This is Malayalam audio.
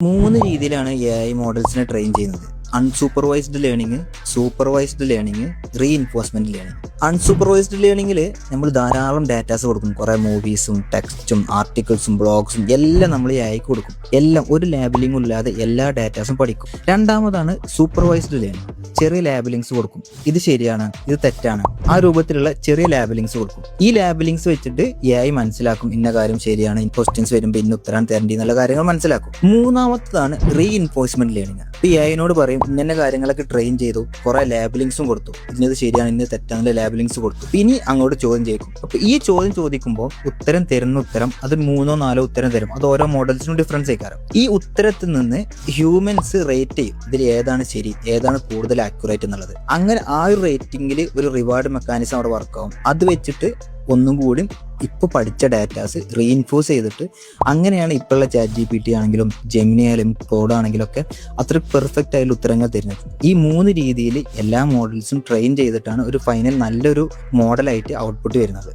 3 രീതിയിലാണ് AI മോഡൽസിനെ ട്രെയിൻ ചെയ്യുന്നത്. Unsupervised learning, supervised learning, reinforcement learning. Unsupervised ലേണിംഗിൽ നമ്മൾ ധാരാളം ഡാറ്റാസ് കൊടുക്കും. കുറേ മൂവീസും ടെക്സ്റ്റും ആർട്ടിക്കിൾസും ബ്ലോഗ്സും എല്ലാം നമ്മൾ AIക്ക് കൊടുക്കും. എല്ലാം ഒരു ലാബിലിംഗും ഇല്ലാതെ എല്ലാ ഡാറ്റാസും പഠിക്കും. രണ്ടാമതാണ് സൂപ്പർവൈസ്ഡ് ലേണിംഗ്. ചെറിയ ലാബിലിങ്സ് കൊടുക്കും. ഇത് ശരിയാണ്, ഇത് തെറ്റാണ്, ആ രൂപത്തിലുള്ള ചെറിയ ലാബിലിങ്സ് കൊടുക്കും. ഈ ലാബിലിങ്സ് വെച്ചിട്ട് AI മനസ്സിലാക്കും ഇന്ന കാര്യം ശരിയാണ്, ക്വസ്റ്റ്യൻസ് വരുമ്പോൾ ഇന്ന ഉത്തരം തരേണ്ടി എന്നുള്ള കാര്യങ്ങൾ മനസ്സിലാക്കും. മൂന്നാമത്തതാണ് റീഇൻഫോഴ്സ്മെന്റ് ലേണിംഗ്. AIനോട് പറയും ഇന്ന കാര്യങ്ങളൊക്കെ ട്രെയിൻ ചെയ്തു, കുറെ ലാബിലിങ്സും കൊടുത്തു, ഇന്നത് ശരിയാണ് ഇന്നത് തെറ്റാണെന്ന് ലാബിലിങ്സ് കൊടുത്തു. ഇനി അങ്ങോട്ട് ചോദ്യം ചെയ്യിക്കും. അപ്പൊ ഈ ചോദ്യം ചോദിക്കുമ്പോൾ ഉത്തരം തരുന്ന ഉത്തരം അത് 3-4 ഉത്തരം തരും. അത് ഓരോ മോഡൽസിനും ഡിഫറൻസ് ആയിക്കാരം. ഈ ഉത്തരത്തിൽ നിന്ന് ഹ്യൂമൻസ് റേറ്റ് ചെയ്യും ഇതിൽ ഏതാണ് ശരി, ഏതാണ് കൂടുതൽ ആക്യുറേറ്റ് എന്നുള്ളത്. അങ്ങനെ ആ ഒരു റേറ്റിംഗിൽ ഒരു റിവാർഡ് മെക്കാനിസം അവിടെ വർക്കാവും. അത് വെച്ചിട്ട് ഒന്നും കൂടി ഇപ്പോൾ പഠിച്ച ഡാറ്റാസ് റീഇൻഫോഴ്സ് ചെയ്തിട്ട് അങ്ങനെയാണ് ഇപ്പോഴുള്ള ChatGPT ആണെങ്കിലും ജെമിനി ആയാലും ക്ലോഡ് ആണെങ്കിലും ഒക്കെ അത്ര പെർഫെക്റ്റ് ആയിട്ടുള്ള ഉത്തരങ്ങൾ തരുന്നത്. ഈ 3 രീതിയിൽ എല്ലാ മോഡൽസും ട്രെയിൻ ചെയ്തിട്ടാണ് ഒരു ഫൈനൽ നല്ലൊരു മോഡലായിട്ട് ഔട്ട്പുട്ട് വരുന്നത്.